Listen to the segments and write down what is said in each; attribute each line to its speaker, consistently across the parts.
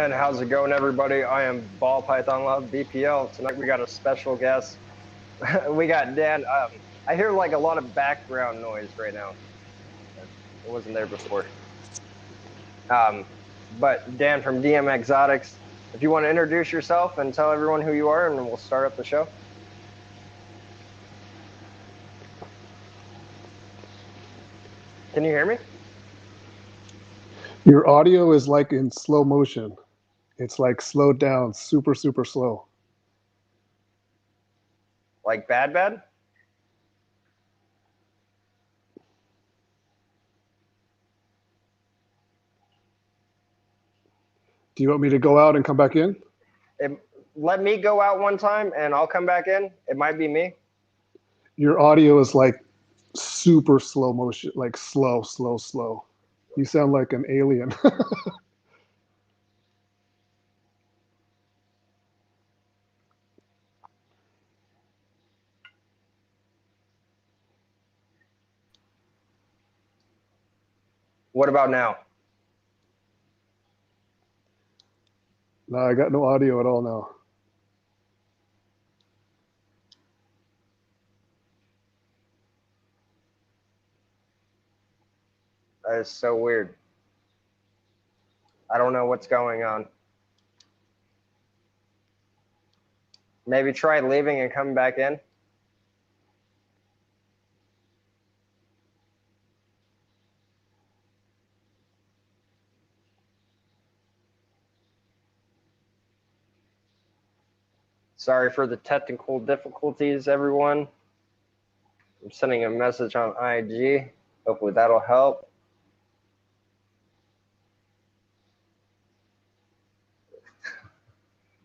Speaker 1: And how's it going, everybody? I am Ball Python Love BPL. Tonight we got a special guest. We got Dan. I hear like a lot of background noise right now. It wasn't there before. But Dan from DMexotics, if you want to introduce yourself and tell everyone who you are, and we'll start up the show. Can you hear me?
Speaker 2: Your audio is like in slow motion. It's like slowed down, super, super slow.
Speaker 1: Like bad?
Speaker 2: Do you want me to go out and come back in?
Speaker 1: Let me go out one time and I'll come back in. It might be me.
Speaker 2: Your audio is like super slow motion, like slow, slow, slow. You sound like an alien.
Speaker 1: What about now?
Speaker 2: No, I got no audio at all now.
Speaker 1: That is so weird. I don't know what's going on. Maybe try leaving and coming back in. Sorry for the technical difficulties, everyone. I'm sending a message on IG. Hopefully that'll help.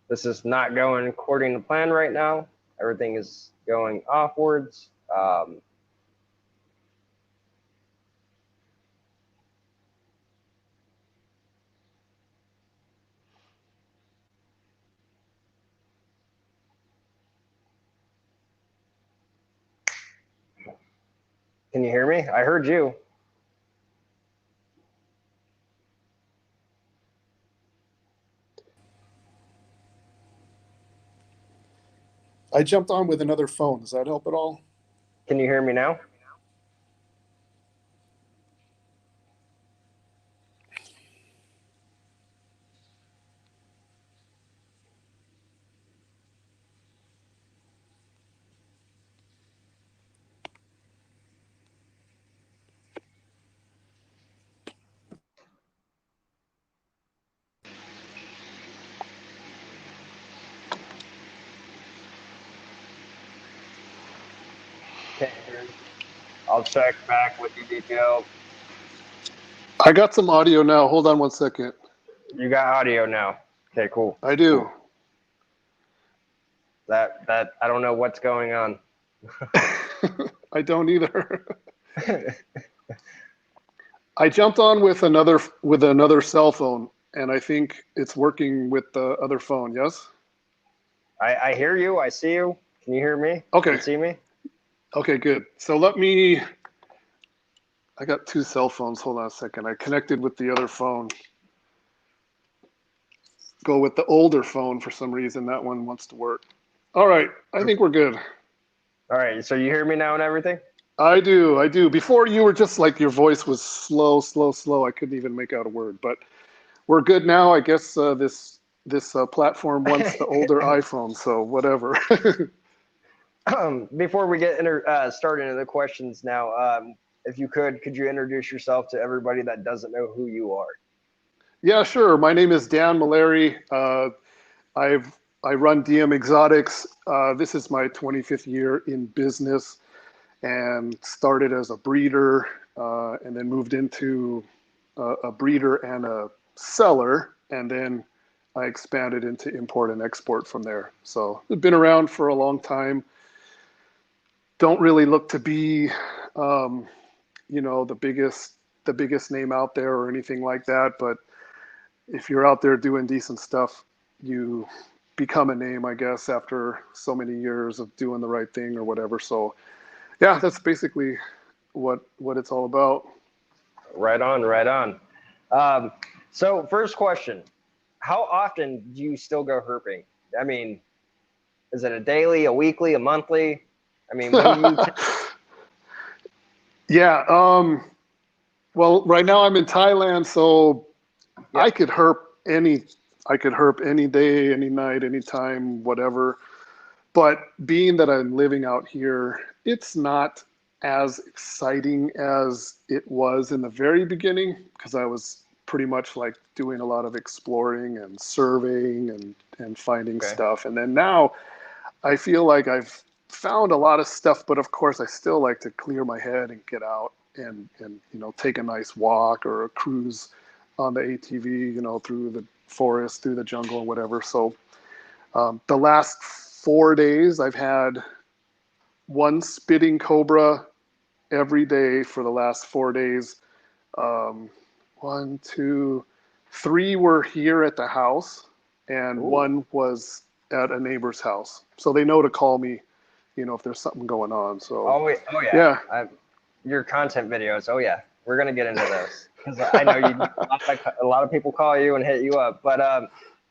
Speaker 1: This is not going according to plan right now. Everything is going offwards. Can you hear me? I heard you.
Speaker 2: I jumped on with another phone. Does that help at all?
Speaker 1: Can you hear me now? Can't hear you. I'll check back with you, BPL.
Speaker 2: I got some audio now. Hold on one second.
Speaker 1: You got audio now. Okay, cool.
Speaker 2: I do.
Speaker 1: That I don't know what's going on.
Speaker 2: I don't either. I jumped on with another cell phone, and I think it's working with the other phone. Yes.
Speaker 1: I hear you. I see you. Can you hear me?
Speaker 2: Okay.
Speaker 1: Can you see me?
Speaker 2: Okay, good. So I got two cell phones. Hold on a second. I connected with the other phone. Go with the older phone for some reason. That one wants to work. All right. I think we're good.
Speaker 1: All right. So you hear me now and everything?
Speaker 2: I do. Before you were just like your voice was slow, slow, slow. I couldn't even make out a word. But we're good now. I guess this platform wants the older iPhone. So whatever.
Speaker 1: Before we get started into the questions now, if you could you introduce yourself to everybody that doesn't know who you are?
Speaker 2: Yeah, sure. My name is Dan Malary. I run DMexotics. This is my 25th year in business, and started as a breeder, and then moved into a breeder and a seller, and then I expanded into import and export from there. So I've been around for a long time. Don't really look to be, the biggest name out there or anything like that. But if you're out there doing decent stuff, you become a name, I guess, after so many years of doing the right thing or whatever. So yeah, that's basically what it's all about.
Speaker 1: Right on. So first question. how often do you still go herping? I mean, is it a daily, a weekly, a monthly? I mean, when do you?
Speaker 2: Yeah. Well, right now I'm in Thailand, so I
Speaker 1: Yep.
Speaker 2: could herp any I could herp any day, any night, anytime, whatever. But being that I'm living out here, it's not as exciting as it was in the very beginning because I was pretty much like doing a lot of exploring and surveying and finding
Speaker 1: Okay.
Speaker 2: stuff. And then now I feel like I've found a lot of stuff, but of course I still like to clear my head and get out and take a nice walk or a cruise on the ATV, through the forest, through the jungle, and whatever. So the last 4 days, I've had one spitting cobra every day for the last 4 days. Um, one, two, three were here at the house, and
Speaker 1: Ooh.
Speaker 2: one was at a neighbor's house. So they know to call me, if there's something going on. So,
Speaker 1: Oh yeah.
Speaker 2: yeah.
Speaker 1: Your content videos. Oh yeah, we're gonna get into those because I know you. A lot of people call you and hit you up, but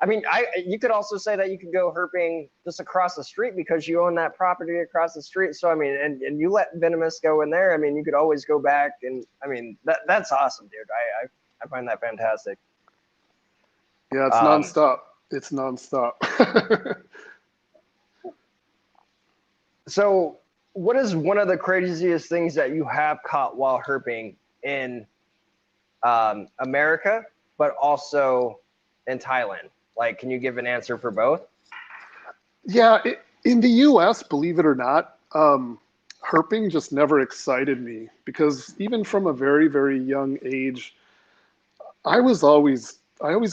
Speaker 1: I mean, you could also say that you could go herping just across the street because you own that property across the street. So I mean, and you let venomous go in there. I mean, you could always go back, and I mean that's awesome, dude. I find that fantastic.
Speaker 2: Yeah, it's
Speaker 1: Um,
Speaker 2: nonstop. It's nonstop.
Speaker 1: so what is one of the craziest things that you have caught while herping in America, but also in Thailand? Like, can you give an answer for both?
Speaker 2: Yeah, in the US, believe it or not, herping just never excited me because even from a very, very young age, I always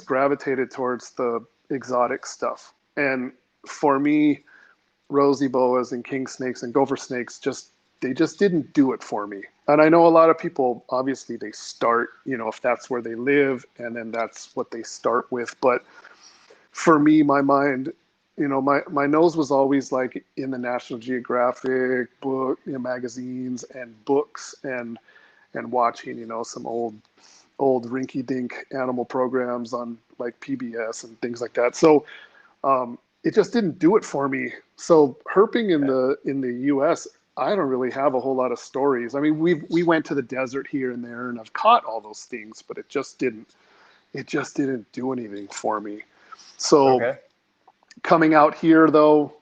Speaker 2: gravitated towards the exotic stuff. And for me, rosy boas and king snakes and gopher snakes they just didn't do it for me. And I know a lot of people, obviously they start, if that's where they live, and then that's what they start with. But for me, my mind, my nose was always like in the National Geographic book, magazines and books and watching, some old rinky dink animal programs on like PBS and things like that. So it just didn't do it for me. So herping in
Speaker 1: Okay.
Speaker 2: the US, I don't really have a whole lot of stories. I mean, we went to the desert here and there and I've caught all those things, but it just didn't do anything for me. So
Speaker 1: Okay.
Speaker 2: coming out here though,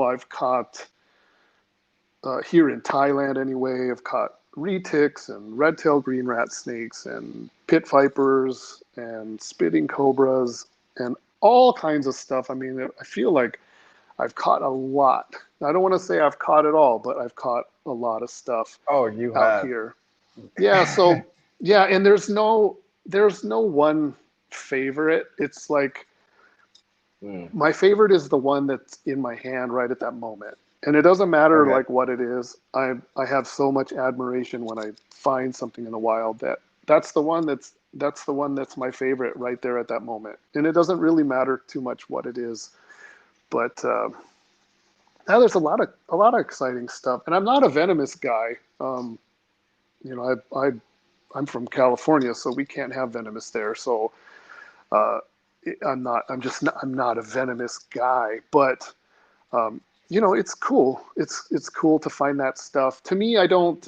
Speaker 2: I've caught here in Thailand anyway, I've caught retics and red-tailed green rat snakes and pit vipers and spitting cobras and all kinds of stuff. I mean, I feel like I've caught a lot. I don't want to say I've caught it all, but I've caught a lot of stuff
Speaker 1: Oh, you
Speaker 2: out
Speaker 1: have.
Speaker 2: here. Yeah, so yeah, and there's no one favorite. It's like
Speaker 1: Hmm.
Speaker 2: my favorite is the one that's in my hand right at that moment. And it doesn't matter
Speaker 1: Okay.
Speaker 2: like what it is. I have so much admiration when I find something in the wild that's my favorite right there at that moment. And it doesn't really matter too much what it is. But now there's a lot of exciting stuff. And I'm not a venomous guy. You know, I'm from California, so we can't have venomous there. So uh, I'm not a venomous guy, but it's cool. It's cool to find that stuff. To me, I don't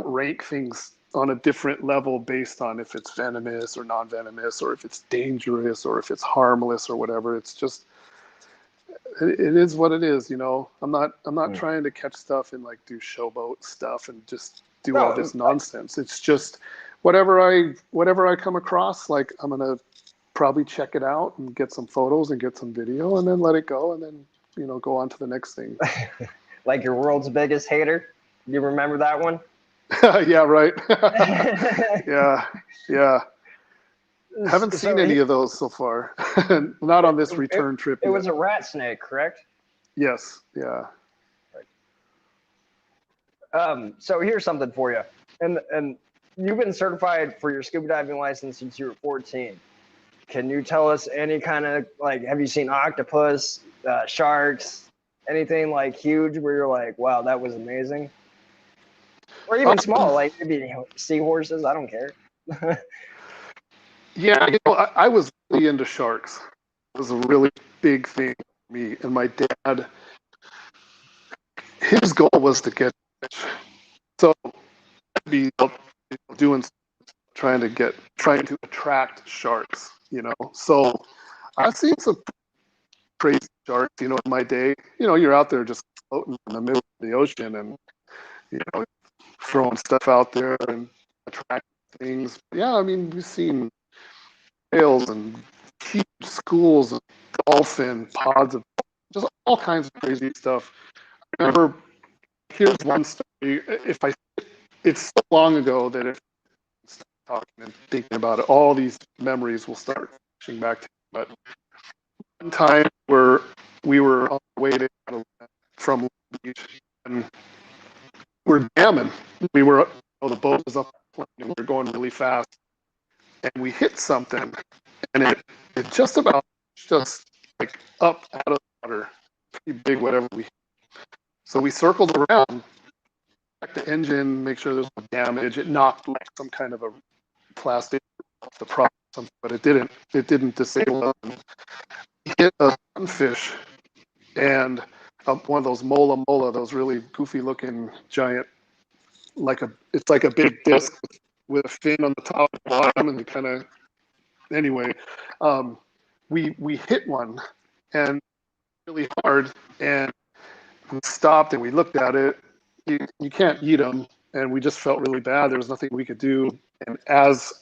Speaker 2: rank things on a different level based on if it's venomous or non-venomous or if it's dangerous or if it's harmless or whatever. It's just it is what it is. I'm not
Speaker 1: Hmm.
Speaker 2: trying to catch stuff and like do showboat stuff and just do all
Speaker 1: No,
Speaker 2: this nonsense. It's just whatever I come across, like I'm gonna probably check it out and get some photos and get some video and then let it go and then go on to the next thing.
Speaker 1: like your world's biggest hater. You remember that one?
Speaker 2: Yeah, right. Yeah, yeah. Haven't seen
Speaker 1: so
Speaker 2: any of those so far. Not on this
Speaker 1: it,
Speaker 2: return trip
Speaker 1: it
Speaker 2: yet.
Speaker 1: was a rat snake, correct?
Speaker 2: Yes, yeah.
Speaker 1: So here's something for you, and you've been certified for your scuba diving license since you were 14. Can you tell us any kind of like, have you seen octopus, sharks, anything like huge where you're like, wow, that was amazing? Or even
Speaker 2: Um,
Speaker 1: small, like maybe seahorses. I don't care.
Speaker 2: Yeah, I was really into sharks. It was a really big thing for me. And my dad, his goal was to get fish. So I'd be out, doing, trying to attract sharks, So I've seen some crazy sharks, in my day. You're out there just floating in the middle of the ocean and, you know, throwing stuff out there and attracting things. Yeah, I mean, we've seen whales and huge schools of dolphin pods of just all kinds of crazy stuff. I remember, here's one story. If I, it's so long ago that if I start talking and thinking about it, all these memories will start flashing back to me. But one time where we were on the way to from Long Beach and we're jamming. We were, the boat was up and we were going really fast, and we hit something, and it just like up out of the water, pretty big, whatever we. So we circled around, checked the engine, make sure there's no damage. It knocked like some kind of a plastic off the prop, or something, but it didn't. It didn't disable us. We hit a sunfish and one of those mola mola, those really goofy looking giant, it's like a big disc with a fin on the top and bottom, and kind of anyway, we hit one and really hard, and we stopped and we looked at it. You can't eat them, and we just felt really bad. There was nothing we could do, and as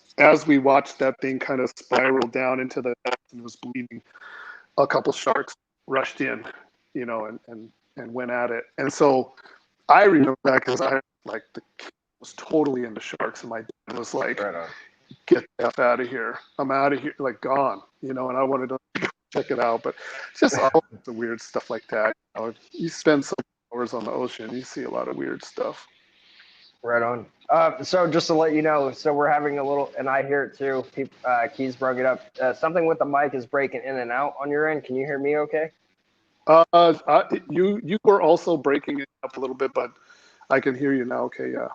Speaker 2: we watched that thing kind of spiral down into the depths and was bleeding, a couple sharks rushed in, and went at it. And so I remember that because I like was totally into sharks, and my dad was like,
Speaker 1: Right on.
Speaker 2: "Get the F out of here! I'm out of here!" Like gone, And I wanted to check it out, but just all the weird stuff like that. You spend some hours on the ocean, you see a lot of weird stuff.
Speaker 1: Right on. So just to let you know, so we're having a little, and I hear it too. Keys brought it up. Something with the mic is breaking in and out on your end. Can you hear me? Okay.
Speaker 2: You were also breaking it up a little bit, but I can hear you now. Okay, yeah.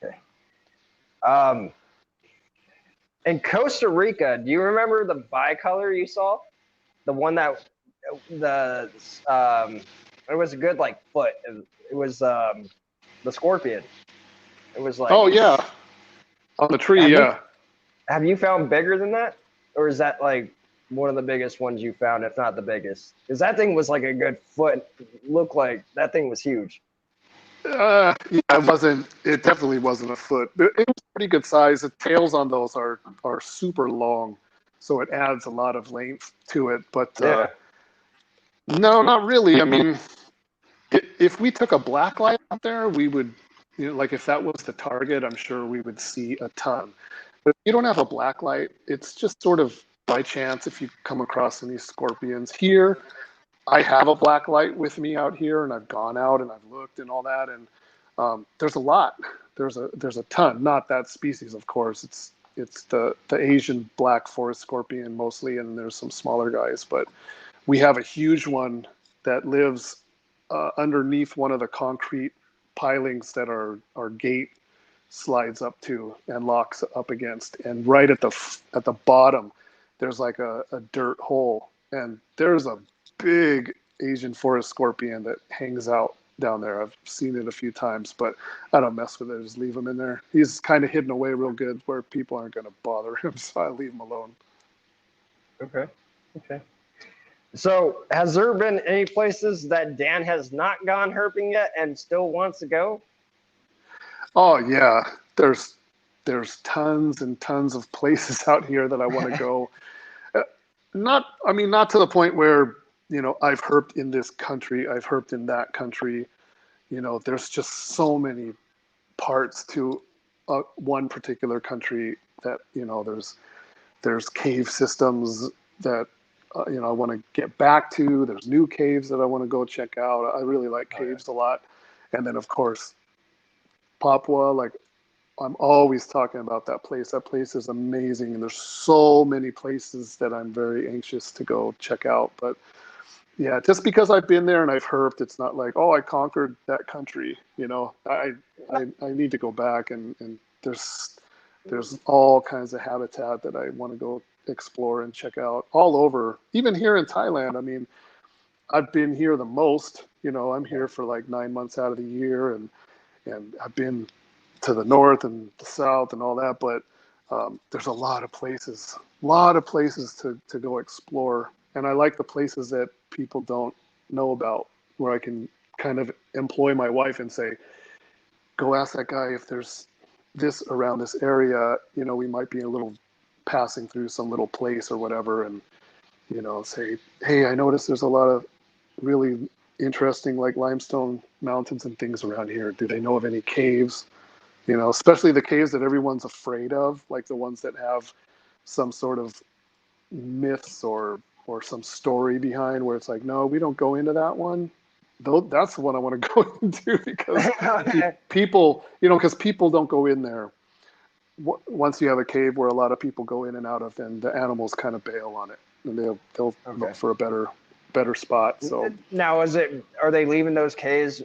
Speaker 1: Okay. In Costa Rica, do you remember the bicolor you saw? The one that the it was a good like foot. It was the scorpion. It was like.
Speaker 2: Oh yeah, on the tree,
Speaker 1: Have you
Speaker 2: yeah.
Speaker 1: have you found bigger than that, or is that like one of the biggest ones you found, if not the biggest? Because that thing was like a good foot. Looked like that thing was huge.
Speaker 2: Yeah, it wasn't. It definitely wasn't a foot, but it was pretty good size. The tails on those are super long, so it adds a lot of length to it. But
Speaker 1: Yeah.
Speaker 2: no, not really. I mean, if we took a black light out there, we would, like if that was the target, I'm sure we would see a ton. But if you don't have a black light, it's just sort of by chance if you come across any scorpions. Here, I have a black light with me out here, and I've gone out and I've looked and all that, and there's a lot. There's a ton. Not that species, of course. It's the Asian black forest scorpion mostly, and there's some smaller guys, but we have a huge one that lives underneath one of the concrete pilings that our gate slides up to and locks up against. And right at the bottom, there's like a dirt hole, and there's a big Asian forest scorpion that hangs out down there. I've seen it a few times, but I don't mess with it. I just leave him in there. He's kind of hidden away real good where people aren't going to bother him, so I leave him alone.
Speaker 1: Okay. Okay. So, has there been any places that Dan has not gone herping yet and still wants to go?
Speaker 2: Oh yeah, there's tons and tons of places out here that I want to go. Not to the point where, I've herped in this country, I've herped in that country. There's just so many parts to one particular country that, there's cave systems that, I want to get back to. There's new caves that I want to go check out. I really like caves a lot. And then, of course, Papua, like I'm always talking about that place. That place is amazing. And there's so many places that I'm very anxious to go check out. But yeah, just because I've been there and I've herped, it's not like, oh, I conquered that country. I need to go back, and there's there's all kinds of habitat that I want to go explore and check out all over. Even here in Thailand, I mean, I've been here the most. You know, I'm here for like 9 months out of the year, and I've been to the north and the south and all that. But there's a lot of places to go explore, and I like the places that people don't know about, where I can kind of employ my wife and say, go ask that guy if there's this around this area. You know, we might be a little passing through some little place or whatever, and you know, say, hey, I noticed there's a lot of really interesting like limestone mountains and things around here. Do they know of any caves? You know, especially the caves that everyone's afraid of, like the ones that have some sort of myths or some story behind, where it's like, no, we don't go into that one. Though that's the one I want to go into, because people, you know, because people don't go in there. Once you have a cave where a lot of people go in and out of, then the animals kind of bail on it, and they'll look for a better spot. So
Speaker 1: now, are they leaving those caves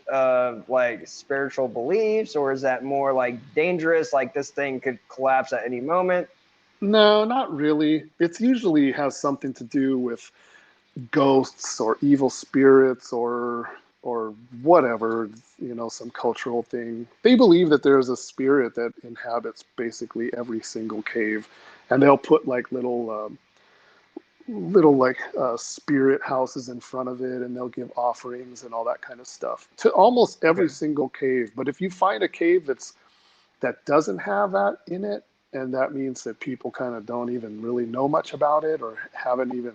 Speaker 1: like spiritual beliefs, or is that more like dangerous, like this thing could collapse at any moment?
Speaker 2: no, not really. It's usually has something to do with ghosts or evil spirits or whatever, you know, some cultural thing. They believe that there's a spirit that inhabits basically every single cave, and they'll put like little like spirit houses in front of it, and they'll give offerings and all that kind of stuff to almost every single cave. But if you find a cave that doesn't have that in it, and that means that people kind of don't even really know much about it, or haven't even,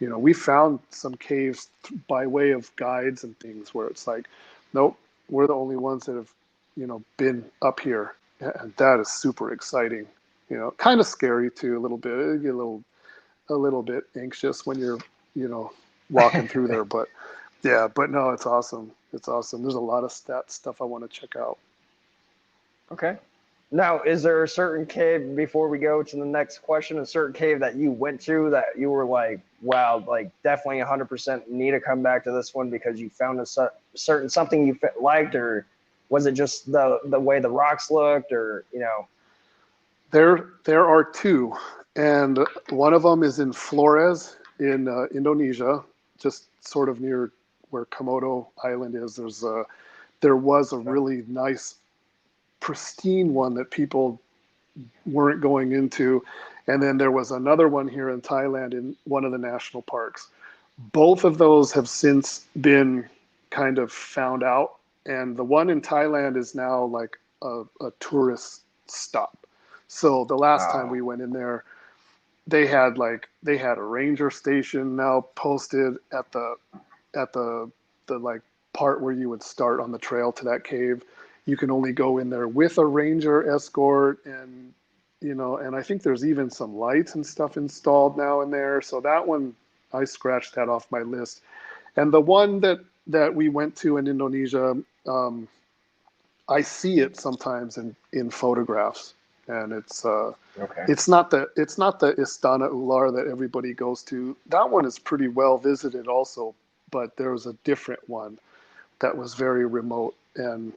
Speaker 2: you know, we found some caves by way of guides and things where it's like, nope, we're the only ones that have, you know, been up here. And that is super exciting, you know, kind of scary too, a little bit. You get a little bit anxious when you're, you know, walking through there. But yeah, but no, it's awesome. It's awesome. There's a lot of stuff I want to check out.
Speaker 1: Okay. Now, is there a certain cave, before we go to the next question, a certain cave that you went to that you were like, wow, like definitely 100% need to come back to this one because you found a certain something you liked, or was it just the way the rocks looked, or, you know?
Speaker 2: There are two, and one of them is in Flores in Indonesia, just sort of near where Komodo Island is. There was a really nice, pristine one that people weren't going into, and then there was another one here in Thailand in one of the national parks. Both of those have since been kind of found out, and the one in Thailand is now like a tourist stop. So the last time we went in there, they had a ranger station now posted at the like part where you would start on the trail to that cave. You can only go in there with a ranger escort, and you know, and I think there's even some lights and stuff installed now in there. So that one, I scratched that off my list. And the one that we went to in Indonesia, I see it sometimes in photographs, and it's not the Istana Ular that everybody goes to. That one is pretty well visited also, but there was a different one that was very remote, and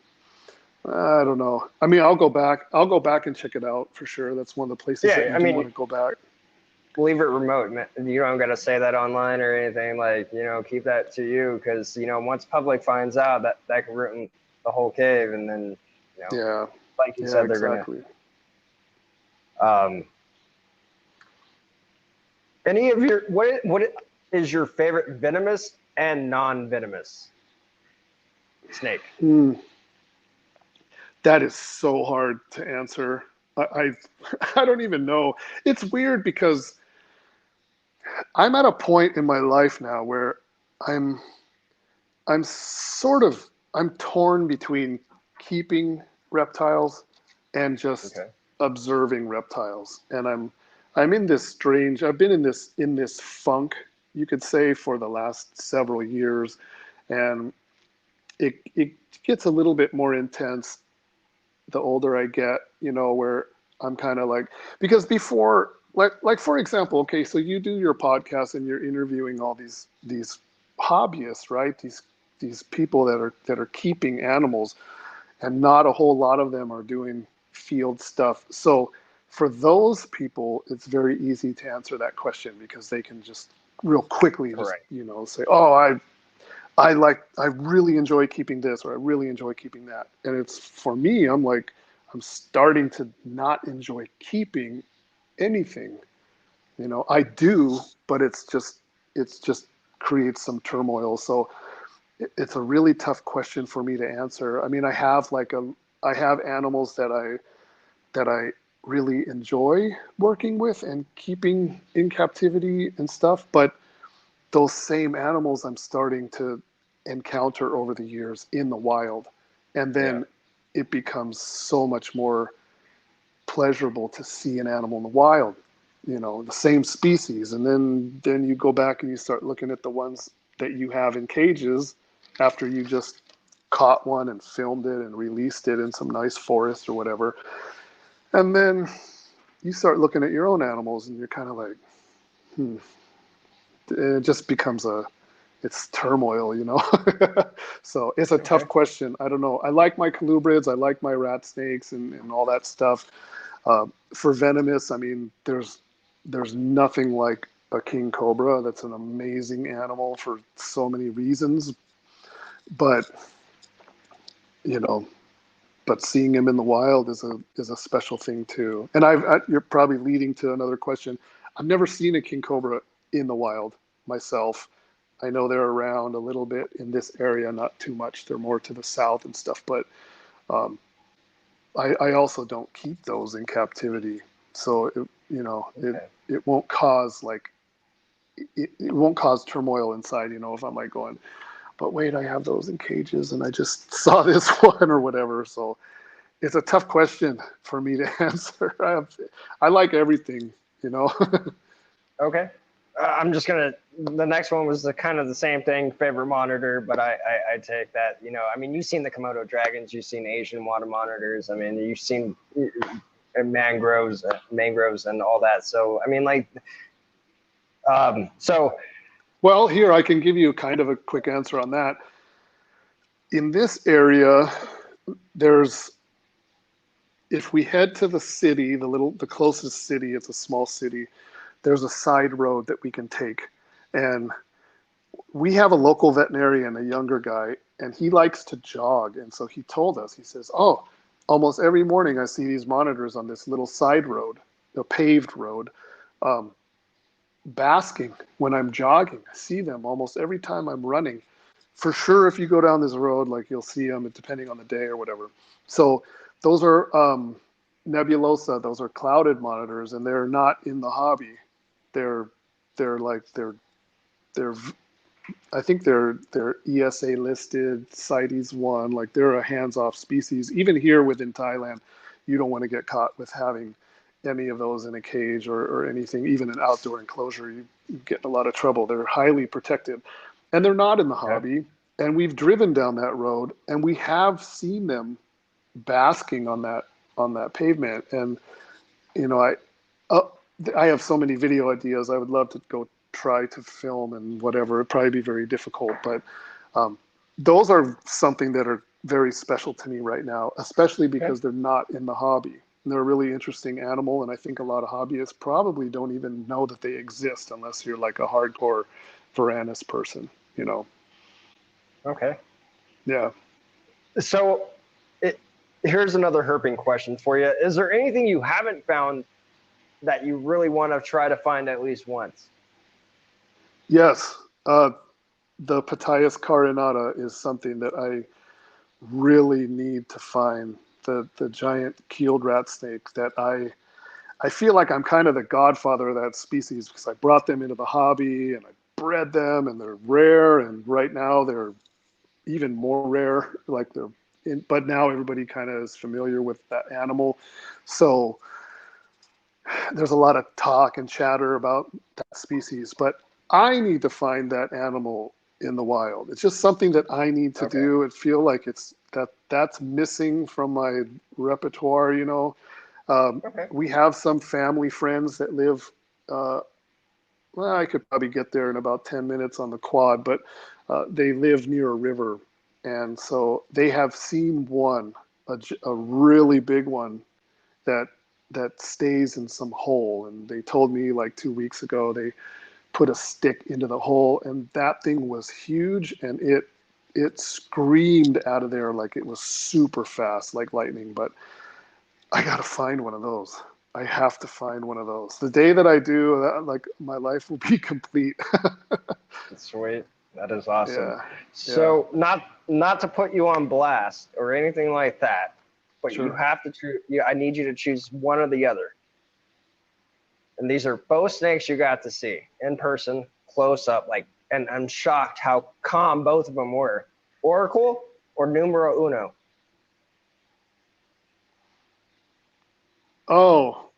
Speaker 2: I don't know. I mean, I'll go back and check it out for sure. That's one of the places that you want to go back.
Speaker 1: Leave it remote, man. You don't got to say that online or anything. Like, you know, keep that to you, because, you know, once public finds out, that can ruin the whole cave, and then, you know,
Speaker 2: Yeah,
Speaker 1: like you said, they're
Speaker 2: exactly.
Speaker 1: Any of your what is your favorite venomous and non-venomous snake?
Speaker 2: That is so hard to answer. I don't even know. It's weird because I'm at a point in my life now where I'm I'm torn between keeping reptiles and just observing reptiles. And I'm in this strange, I've been in this funk, you could say, for the last several years. And it gets a little bit more intense the older I get, you know, where I'm kind of like, because before, like for example, okay, so you do your podcast and you're interviewing all these hobbyists, right? These people that are keeping animals, and not a whole lot of them are doing field stuff. So For those people, it's very easy to answer that question because they can just real quickly just,
Speaker 1: Correct.
Speaker 2: say, oh, I really enjoy keeping this, or I really enjoy keeping that. And it's for me, I'm like, I'm starting to not enjoy keeping anything. I do, but it's just creates some turmoil. So it's a really tough question for me to answer. I mean, I have animals that I really enjoy working with and keeping in captivity and stuff, but those same animals I'm starting to encounter over the years in the wild. And
Speaker 1: Yeah.
Speaker 2: then it becomes so much more pleasurable to see an animal in the wild, the same species. And then you go back and you start looking at the ones that you have in cages after you just caught one and filmed it and released it in some nice forest or whatever. And then you start looking at your own animals and you're kind of like, hmm. It just becomes it's turmoil. So it's a tough
Speaker 1: Okay.
Speaker 2: question. I don't know. I like my colubrids. I like my rat snakes and all that stuff. For venomous, I mean, there's nothing like a king cobra. That's an amazing animal for so many reasons. But you know, but seeing him in the wild is a special thing too. And you're probably leading to another question. I've never seen a king cobra in the wild myself. I know they're around a little bit in this area, not too much. They're more to the south and stuff. But um, I also don't keep those in captivity, so
Speaker 1: Okay.
Speaker 2: it won't cause it won't cause turmoil inside. If I'm like going, but wait, I have those in cages and I just saw this one or whatever. So it's a tough question for me to answer. I like everything, you know.
Speaker 1: Okay. I'm just gonna. The next one was the kind of the same thing, favorite monitor, but I take that. I mean, you've seen the Komodo dragons, you've seen Asian water monitors. I mean, you've seen mangroves, and all that. So I mean, like, so
Speaker 2: Well, here I can give you kind of a quick answer on that. In this area, there's if we head to the city, the closest city, it's a small city. There's a side road that we can take, and we have a local veterinarian, a younger guy, and he likes to jog. And so he told us, he says, oh, almost every morning I see these monitors on this little side road, a paved road, um, basking when I'm jogging. I see them almost every time I'm running. For sure, if you go down this road, like you'll see them depending on the day or whatever. So those are nebulosa. Those are clouded monitors, and they're not in the hobby. They're they're like they're I think they're ESA listed, CITES 1, like they're a hands-off species. Even here within Thailand, you don't want to get caught with having any of those in a cage or anything, even an outdoor enclosure. You get in a lot of trouble. They're highly protected. And they're not in the
Speaker 1: okay.
Speaker 2: hobby. And we've driven down that road and we have seen them basking on that pavement. And uh, I have so many video ideas. I would love to go try to film and whatever. It'd probably be very difficult, but um, those are something that are very special to me right now, especially
Speaker 1: Okay.
Speaker 2: because they're not in the hobby. And they're a really interesting animal, and I think a lot of hobbyists probably don't even know that they exist unless you're like a hardcore Varanus person, you know?
Speaker 1: Okay.
Speaker 2: Yeah.
Speaker 1: So, it, here's another herping question for you. Is there anything you haven't found that you really want to try to find at least once?
Speaker 2: Yes. The Pataeus carinata is something that I really need to find. The giant keeled rat snake that I feel like I'm kind of the godfather of that species because I brought them into the hobby and I bred them and they're rare, and right now they're even more rare, like but now everybody kind of is familiar with that animal. So there's a lot of talk and chatter about that species, but I need to find that animal in the wild. It's just something that I need to
Speaker 1: Okay.
Speaker 2: do and feel like that's missing from my repertoire.
Speaker 1: Okay.
Speaker 2: We have some family friends that live, uh, well, I could probably get there in about 10 minutes on the quad, but they live near a river. And so they have seen one, a really big one that that stays in some hole. And they told me like 2 weeks ago they put a stick into the hole, and that thing was huge, and it screamed out of there like it was super fast, like lightning. But I gotta find one of those. I have to find one of those. The day that I do, like my life will be complete.
Speaker 1: Sweet. That is awesome.
Speaker 2: Yeah, yeah,
Speaker 1: So not to put you on blast or anything like that, but you
Speaker 2: sure.
Speaker 1: have to choose. I need you to choose one or the other. And these are both snakes you got to see in person, close up. Like, and I'm shocked how calm both of them were. Oracle or numero uno?
Speaker 2: Oh,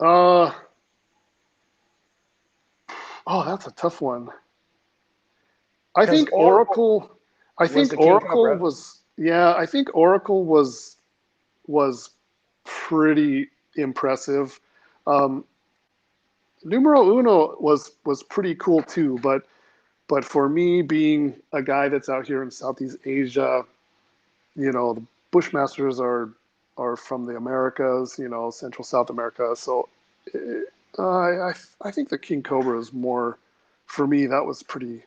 Speaker 2: oh, that's a tough one. I
Speaker 1: Because
Speaker 2: think
Speaker 1: Oracle
Speaker 2: Oracle. I
Speaker 1: was
Speaker 2: think
Speaker 1: the king
Speaker 2: Oracle
Speaker 1: cobra.
Speaker 2: was. Yeah, I think Oracle was pretty impressive. Um, Numero Uno was pretty cool too, but for me, being a guy that's out here in Southeast Asia, the Bushmasters are from the Americas, Central South America. So I think the King Cobra is more, for me, that was pretty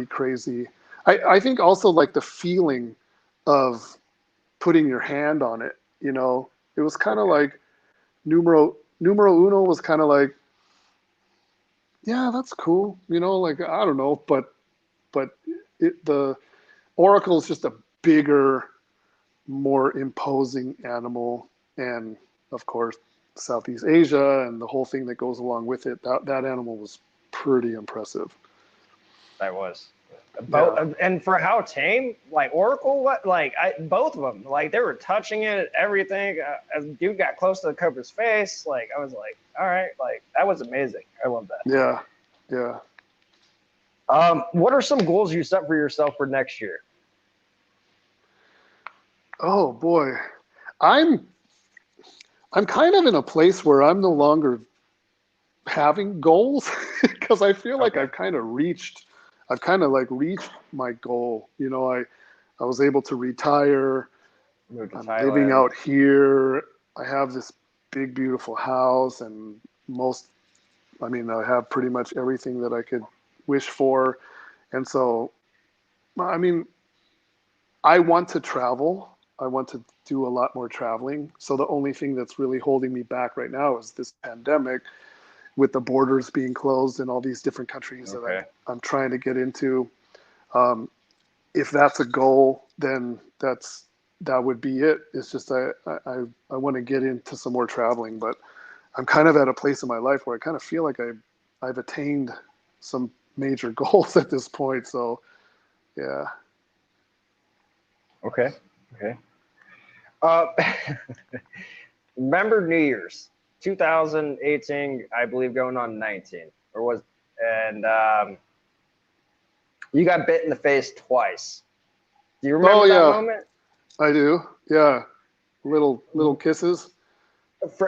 Speaker 2: crazy. I think also like the feeling of putting your hand on it, it was kind of
Speaker 1: Okay.
Speaker 2: like numero uno was kind of like, yeah, that's cool, like I don't know, but the Oracle is just a bigger, more imposing animal, and of course Southeast Asia and the whole thing that goes along with it. That animal was pretty impressive.
Speaker 1: That was both,
Speaker 2: Yeah,
Speaker 1: and for how tame, like Oracle, what, like both of them, like they were touching it, everything. As dude got close to the cobra's face, like I was like, all right, like that was amazing. I love that.
Speaker 2: yeah, yeah.
Speaker 1: What are some goals you set for yourself for next year?
Speaker 2: Oh boy, I'm I'm kind of in a place where I'm no longer having goals because I feel like
Speaker 1: Okay,
Speaker 2: I've kind of like reached my goal. I was able to retire.
Speaker 1: move to
Speaker 2: I'm living
Speaker 1: Thailand.
Speaker 2: out here. I have this big, beautiful house, and I mean, I have pretty much everything that I could wish for. And so, I mean, I want to travel. I want to do a lot more traveling. So the only thing that's really holding me back right now is this pandemic, with the borders being closed in all these different countries that
Speaker 1: Okay,
Speaker 2: I'm trying to get into. Um, if that's a goal, then that would be it. It's just I want to get into some more traveling, but I'm kind of at a place in my life where I kind of feel like I've attained some major goals at this point. So yeah.
Speaker 1: okay, okay. Uh, remember New Year's 2018, I believe, going on 19, or was, and you got bit in the face twice. Do you
Speaker 2: Oh
Speaker 1: remember that
Speaker 2: yeah,
Speaker 1: moment?
Speaker 2: I do. Yeah, little kisses.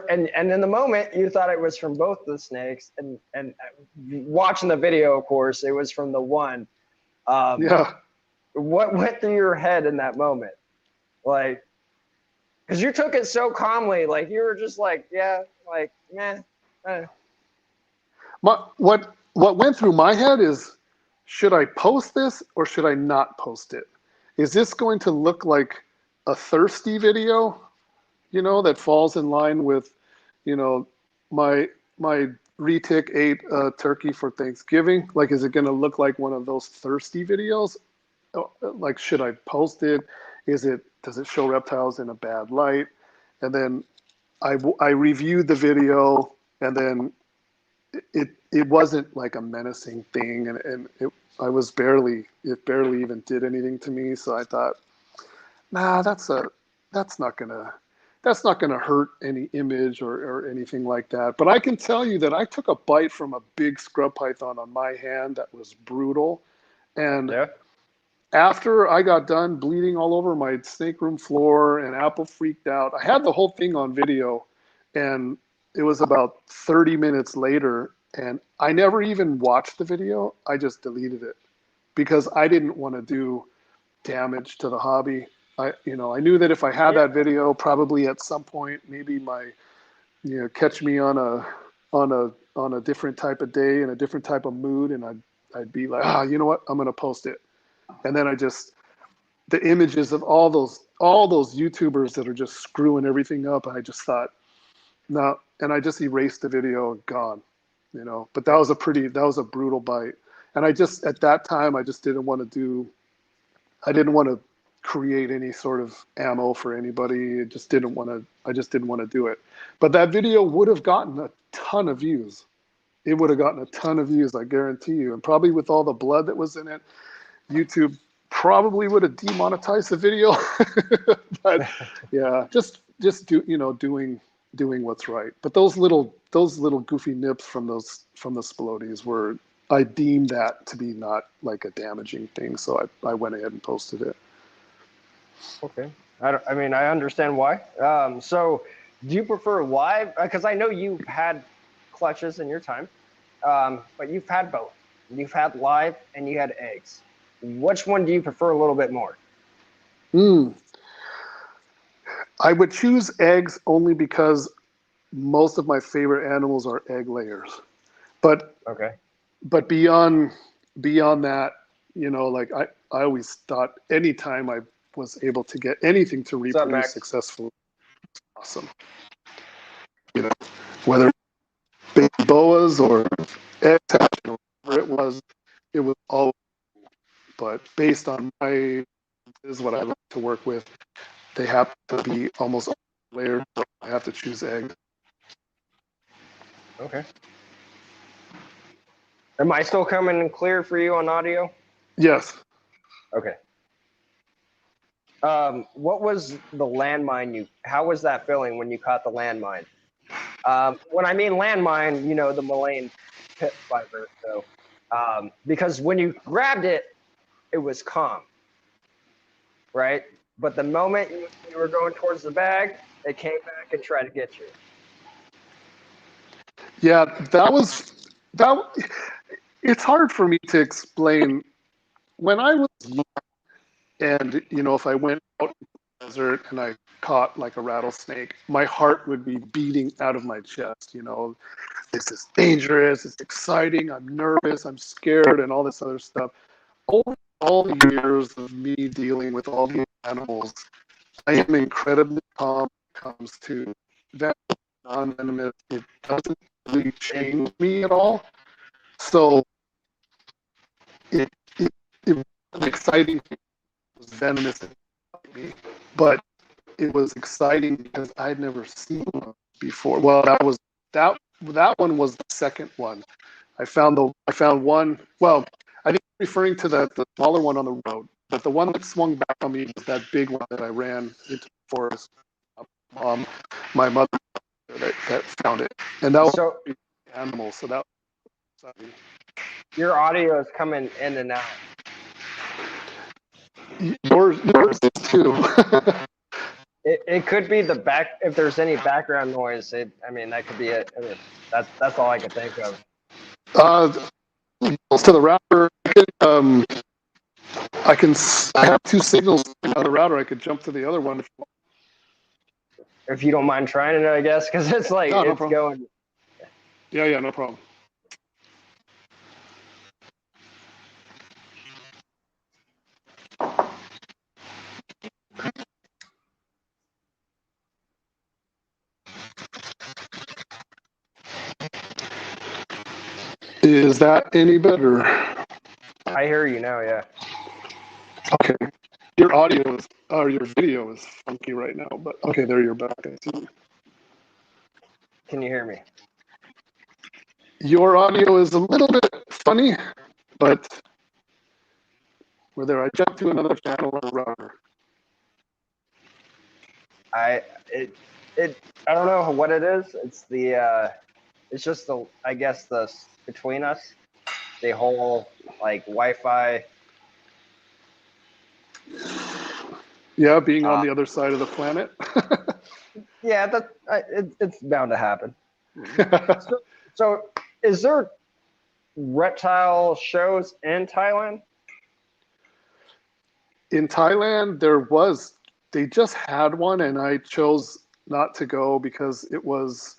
Speaker 1: And in the moment, you thought it was from both the snakes, and watching the video, of course, it was from the one. Um,
Speaker 2: Yeah.
Speaker 1: what went through your head in that moment? Like, because you took it so calmly, like you were just like, yeah, like, meh.
Speaker 2: What went through my head is, should I post this or should I not post it? Is this going to look like a thirsty video, that falls in line with, you know, my retic ate a turkey for Thanksgiving? Like, is it going to look like one of those thirsty videos? Like, should I post it? Does it show reptiles in a bad light? And then I reviewed the video, and then it wasn't like a menacing thing, and it barely even did anything to me. So I thought, nah, that's not gonna that's not gonna hurt any image or anything like that. But I can tell you that I took a bite from a big scrub python on my hand that was brutal. And
Speaker 1: Yeah.
Speaker 2: after I got done bleeding all over my snake room floor and Apple freaked out, I had the whole thing on video, and it was about 30 minutes later, and I never even watched the video. I just deleted it because I didn't want to do damage to the hobby. I knew that if I had
Speaker 1: Yeah.
Speaker 2: that video, probably at some point, maybe you know, catch me on a different type of day and a different type of mood, and I'd be like, you know what, I'm gonna post it, and then the images of all those YouTubers that are just screwing everything up, I just thought, no, and I just erased the video and gone, you know. But that was a brutal bite, and at that time I just didn't want to I didn't want to create any sort of ammo for anybody. I just didn't want to do it. But that video would have gotten a ton of views. It would have gotten a ton of views, I guarantee you. And probably with all the blood that was in it, YouTube probably would have demonetized the video. But yeah, doing what's right. But those little goofy nips from the Splodies were, I deemed that to be not like a damaging thing, so I went ahead and posted it.
Speaker 1: Okay. I mean, I understand why. So do you prefer live? Because I know you've had clutches in your time, but you've had both. You've had live and you had eggs. Which one do you prefer a little bit more?
Speaker 2: I would choose eggs only because most of my favorite animals are egg layers. But
Speaker 1: Okay.
Speaker 2: but beyond that, you know, like I always thought anytime I was able to get anything to
Speaker 1: What's up,
Speaker 2: reproduce
Speaker 1: Max?
Speaker 2: successfully, awesome. You know, whether baby boas or egg hatching or whatever it was all. But based on is what I like to work with, they have to be almost all layered. So I have to choose eggs.
Speaker 1: Okay. Am I still coming in clear for you on audio?
Speaker 2: Yes.
Speaker 1: Okay. What was the landmine how was that feeling when you caught the landmine? When I mean landmine, you know, the Malayne pit viper. So, because when you grabbed it, it was calm, right? But the moment you were going towards the bag, it came back and tried to get you.
Speaker 2: Yeah, that. It's hard for me to explain. When I was young, and you know, if I went out in the desert and I caught like a rattlesnake, my heart would be beating out of my chest. You know, this is dangerous, it's exciting, I'm nervous, I'm scared, and all this other stuff. Over all the years of me dealing with all these animals, I am incredibly calm when it comes to that non-venomous. It doesn't really change me at all. So it, it was exciting. It was venomous, but it was exciting because I'd never seen one before. Well, that one was the second one. I found one. Well, I think referring to the smaller one on the road, but the one that swung back on me was that big one that I ran into the forest. My mother that found it, and that was
Speaker 1: So
Speaker 2: an animal. So that was exciting.
Speaker 1: your audio is coming in and out.
Speaker 2: Yours is too.
Speaker 1: It could be the back if there's any background noise. I mean, that could be it. I mean, that's all I could think of.
Speaker 2: To the router, I have two signals on the router. I could jump to the other one.
Speaker 1: If you don't mind trying it, I guess, because it's like
Speaker 2: No, no
Speaker 1: it's
Speaker 2: problem.
Speaker 1: going.
Speaker 2: Yeah, no problem. Is that any better?
Speaker 1: I hear you now. Yeah.
Speaker 2: Okay. Your audio is, or your video is funky right now, but okay, there you're back. I see.
Speaker 1: Can you hear me?
Speaker 2: Your audio is a little bit funny, but whether I jump to another channel or router.
Speaker 1: I it it I don't know what it is. It's just I guess the between us, the whole like Wi-Fi.
Speaker 2: Yeah, being on the other side of the planet.
Speaker 1: Yeah, it's bound to happen. So is there reptile shows in Thailand?
Speaker 2: In Thailand, they just had one, and I chose not to go because it was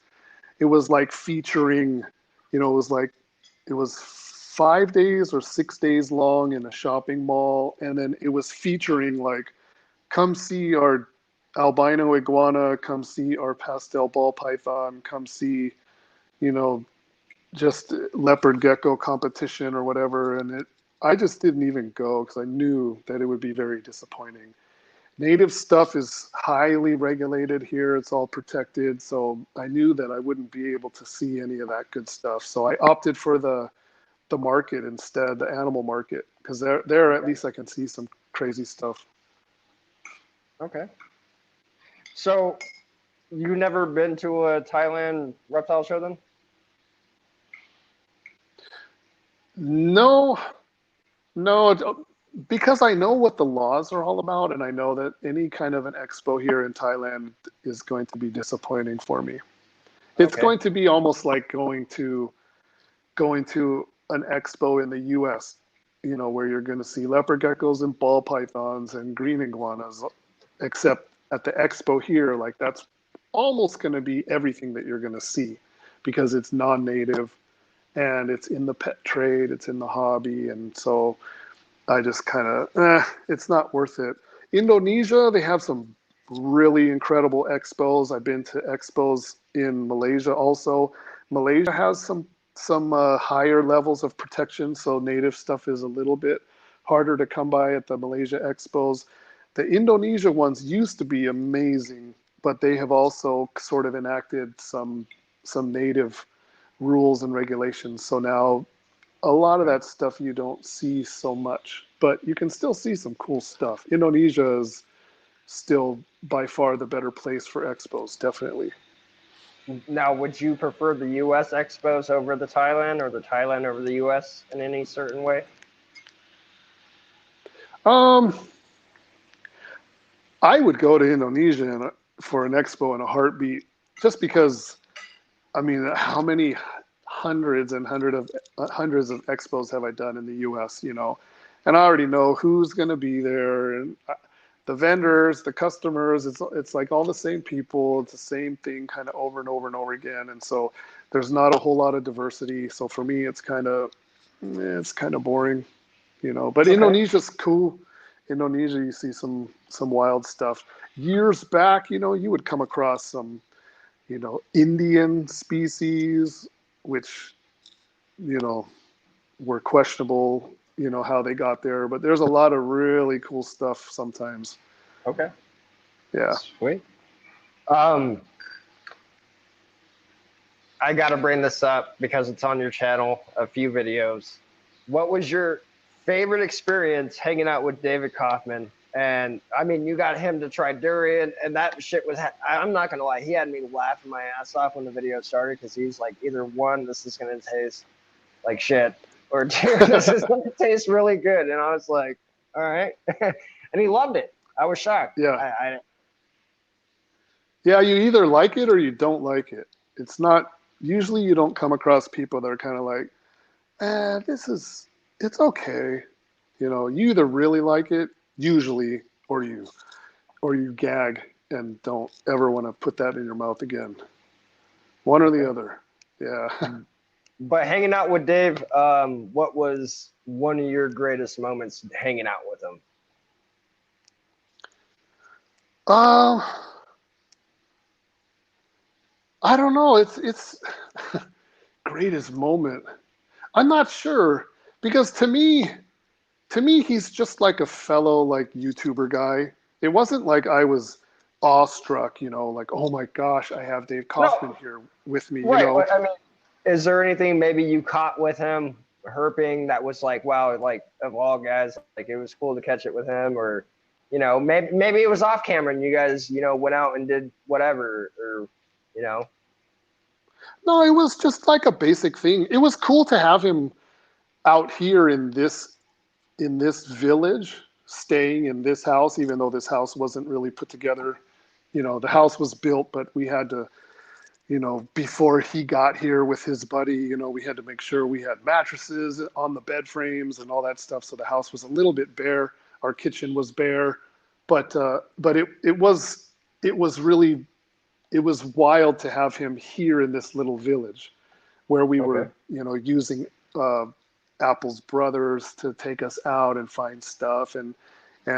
Speaker 2: it was like featuring, you know, it was 5 days or 6 days long in a shopping mall, and then it was featuring like, come see our albino iguana, come see our pastel ball python, come see, you know, just leopard gecko competition or whatever. And I just didn't even go because I knew that it would be very disappointing. Native stuff is highly regulated here. It's all protected. So I knew that I wouldn't be able to see any of that good stuff. So I opted for the market instead, the animal market, because there at least I can see some crazy stuff.
Speaker 1: Okay. So you never been to a Thailand reptile show then?
Speaker 2: No, no, because I know what the laws are all about, and I know that any kind of an expo here in Thailand is going to be disappointing for me. It's
Speaker 1: Okay.
Speaker 2: going to be almost like going to an expo in the U.S., you know, where you're going to see leopard geckos and ball pythons and green iguanas, except at the expo here, like that's almost going to be everything that you're going to see because it's non-native and it's in the pet trade, it's in the hobby, and so I just kind of, it's not worth it. Indonesia, they have some really incredible expos. I've been to expos in Malaysia also. Malaysia has some higher levels of protection, so native stuff is a little bit harder to come by at the Malaysia expos. The Indonesia ones used to be amazing, but they have also sort of enacted some native rules and regulations. So now a lot of that stuff you don't see so much, but you can still see some cool stuff. Indonesia is still by far the better place for expos, definitely.
Speaker 1: Now, would you prefer the U.S. expos over the Thailand or the Thailand over the U.S. in any certain way?
Speaker 2: Um, I would go to Indonesia for an expo in a heartbeat, just because. I mean, how many hundreds of expos have I done in the U.S. You know, and I already know who's going to be there, and the vendors, the customers. It's like all the same people. It's the same thing, kind of over and over and over again. And so there's not a whole lot of diversity. So for me, it's kind of boring, you know. But
Speaker 1: Okay.
Speaker 2: Indonesia's cool. Indonesia, you see some wild stuff. Years back, you know, you would come across some, you know, Indian species, which, you know, were questionable, you know, how they got there. But there's a lot of really cool stuff sometimes.
Speaker 1: Okay.
Speaker 2: Yeah.
Speaker 1: Sweet. Um, I got to bring this up because it's on your channel, a few videos. What was your favorite experience hanging out with David Kaufman? And I mean, you got him to try durian, and that shit was, I'm not going to lie, he had me laughing my ass off when the video started because he's like, either one, this is going to taste like shit, or two, this is going to taste really good. And I was like, all right. And he loved it. I was shocked.
Speaker 2: Yeah.
Speaker 1: I
Speaker 2: Yeah. You either like it or you don't like it. It's not, usually you don't come across people that are kind of like, it's okay. You know, you either really like it, usually, or you gag and don't ever want to put that in your mouth again. One or the
Speaker 1: Okay.
Speaker 2: other. Yeah.
Speaker 1: But hanging out with Dave, what was one of your greatest moments hanging out with him?
Speaker 2: Um, I don't know. It's greatest moment. I'm not sure because to me he's just like a fellow like YouTuber guy. It wasn't like I was awestruck, you know, like, oh my gosh, I have Dave Kaufman
Speaker 1: No,
Speaker 2: here with me, you
Speaker 1: right.
Speaker 2: know.
Speaker 1: I mean, is there anything maybe you caught with him herping that was like, wow, like of all guys, like it was cool to catch it with him, or maybe it was off camera and you guys went out and did whatever, or you know.
Speaker 2: No, it was just like a basic thing. It was cool to have him out here in this village, staying in this house, even though this house wasn't really put together. You know, the house was built, but we had to, you know, before he got here with his buddy, you know, we had to make sure we had mattresses on the bed frames and all that stuff. So the house was a little bit bare. Our kitchen was bare, but it was really it was wild to have him here in this little village where we
Speaker 1: Okay.
Speaker 2: were, using Apple's brothers to take us out and find stuff, and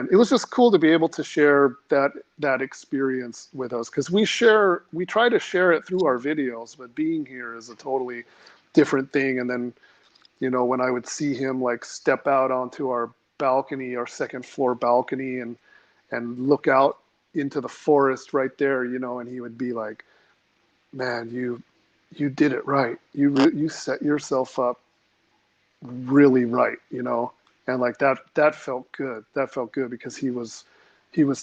Speaker 2: it was just cool to be able to share that experience with us, because we try to share it through our videos, but being here is a totally different thing. And then, when I would see him like step out onto our balcony, our second floor balcony, and look out into the forest right there, and he would be like, man, you did it right. You set yourself up really right, and like that felt good. That felt good because he was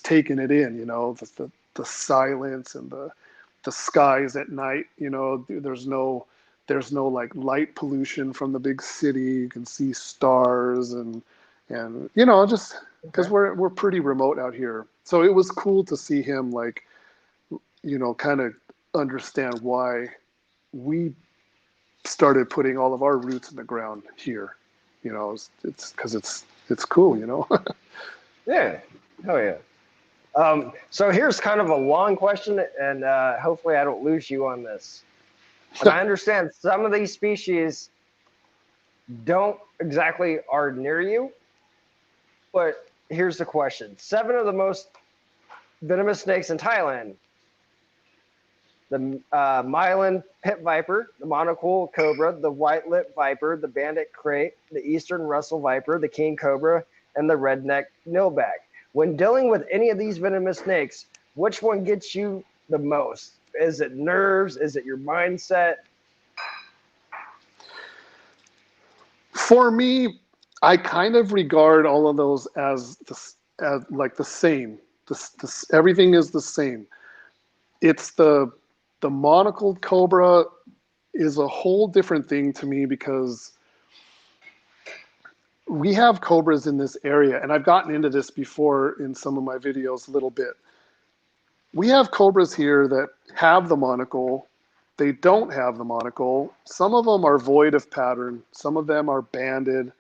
Speaker 2: taking it in, the silence and the skies at night. There's no like light pollution from the big city. You can see stars and just because
Speaker 1: Okay.
Speaker 2: we're pretty remote out here. So it was cool to see him like, kind of understand why we started putting all of our roots in the ground here. It's because it's cool.
Speaker 1: Yeah. Hell yeah. So here's kind of a long question, and hopefully I don't lose you on this. And I understand some of these species don't exactly are near you, but here's the question. 7 of the most venomous snakes in Thailand: the myelin pit viper, the monocle cobra, the white-lipped viper, the bandit krait, the eastern russell viper, the king cobra, and the redneck nilbag. When dealing with any of these venomous snakes, which one gets you the most? Is it nerves? Is it your mindset?
Speaker 2: For me, I kind of regard all of those as like the same. Everything is the same. It's the monocled cobra is a whole different thing to me, because we have cobras in this area, and I've gotten into this before in some of my videos a little bit. We have cobras here that have the monocle. They don't have the monocle. Some of them are void of pattern. Some of them are banded.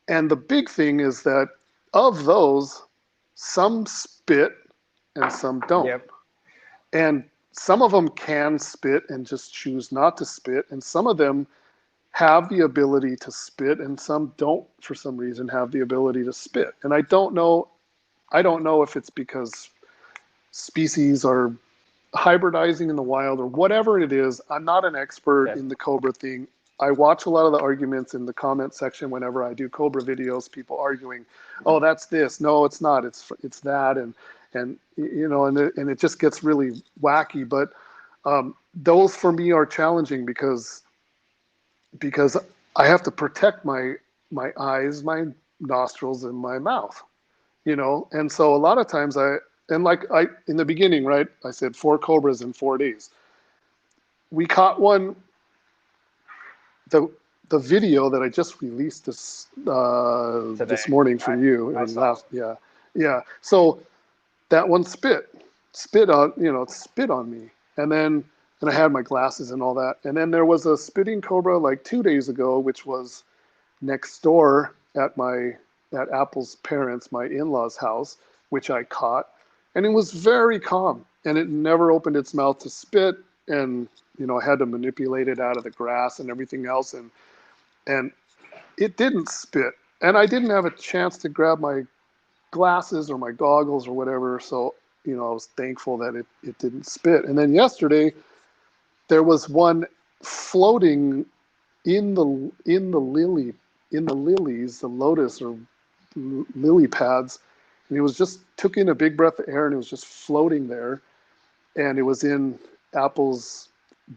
Speaker 2: And the big thing is that of those, some spit and some don't.
Speaker 1: Yep.
Speaker 2: And some of them can spit and just choose not to spit. And some of them have the ability to spit, and some don't, for some reason, have the ability to spit. And I don't know if it's because species are hybridizing in the wild or whatever it is. I'm not an expert
Speaker 1: Okay.
Speaker 2: in the cobra thing. I watch a lot of the arguments in the comment section whenever I do cobra videos, people arguing, oh, that's this. No, it's not. It's that. And it just gets really wacky. But those for me are challenging because I have to protect my eyes, my nostrils, and my mouth, And so a lot of times in the beginning, right, I said 4 cobras in 4 days. We caught one, the video that I just released this morning for you.
Speaker 1: I saw it.
Speaker 2: Yeah. So that one spit on me, and I had my glasses and all that. And then there was a spitting cobra like 2 days ago, which was next door at Apple's parents, my in-laws' house, which I caught, and it was very calm, and it never opened its mouth to spit, and I had to manipulate it out of the grass and everything else, and it didn't spit, and I didn't have a chance to grab my glasses or my goggles or whatever, so I was thankful that it didn't spit. And then yesterday there was one floating in the lilies, the lotus or lily pads, and it was just took in a big breath of air, and it was just floating there, and it was in Apple's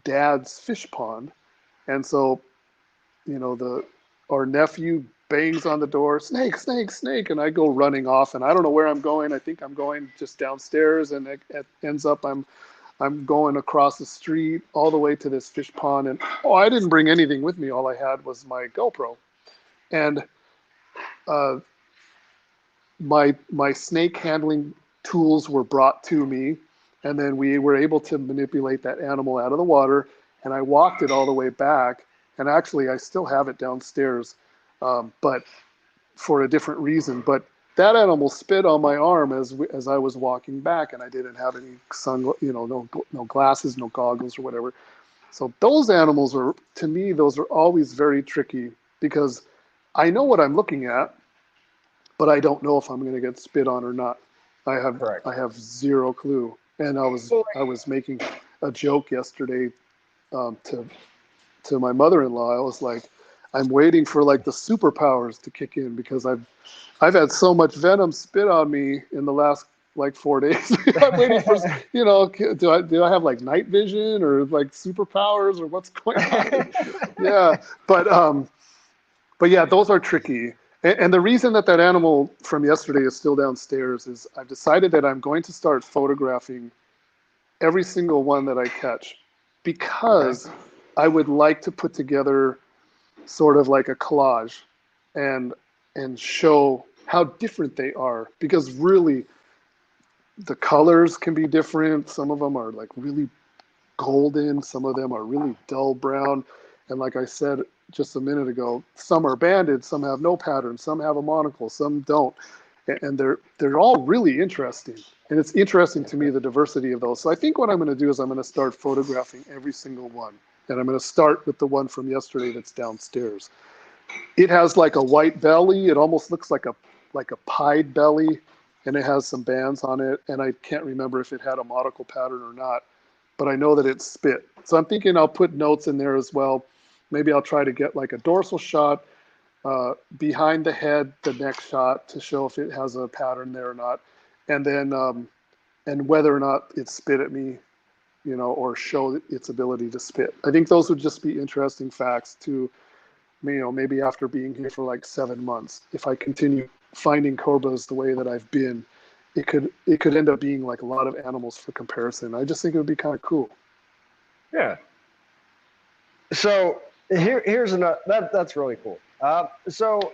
Speaker 2: dad's fish pond. And so our nephew bangs on the door, snake, snake, snake, and I go running off, and I don't know where I'm going. I think I'm going just downstairs, and it ends up I'm going across the street all the way to this fish pond, and I didn't bring anything with me. All I had was my GoPro, and my snake handling tools were brought to me, and then we were able to manipulate that animal out of the water, and I walked it all the way back, and actually I still have it downstairs, but for a different reason. But that animal spit on my arm as I was walking back, and I didn't have any no glasses, no goggles or whatever. So those animals are, to me, those are always very tricky because I know what I'm looking at, but I don't know if I'm going to get spit on or not.
Speaker 1: Correct.
Speaker 2: I have zero clue. And I was making a joke yesterday to my mother-in-law. I was like, I'm waiting for like the superpowers to kick in because I've had so much venom spit on me in the last like 4 days. I'm waiting for, do I have like night vision or like superpowers or what's going on? Yeah, but yeah, those are tricky. And the reason that animal from yesterday is still downstairs is I've decided that I'm going to start photographing every single one that I catch
Speaker 1: Okay.
Speaker 2: because I would like to put together sort of like a collage and show how different they are, because really the colors can be different. Some of them are like really golden, some of them are really dull brown, and like I said just a minute ago, some are banded, some have no pattern, some have a monocle, some don't, and they're all really interesting. And it's interesting to me, the diversity of those. So I think what I'm going to do is I'm going to start photographing every single one, and I'm going to start with the one from yesterday that's downstairs. It has like a white belly. It almost looks like a pied belly, and it has some bands on it. And I can't remember if it had a nautical pattern or not, but I know that it's spit. So I'm thinking I'll put notes in there as well. Maybe I'll try to get like a dorsal shot behind the head, the neck shot to show if it has a pattern there or not, and then and whether or not it spit at me, or show its ability to spit. I think those would just be interesting facts to, maybe after being here for like 7 months, if I continue finding cobras the way that I've been, it could end up being like a lot of animals for comparison. I just think it would be kind of cool.
Speaker 1: Yeah. So here's another that's really cool. So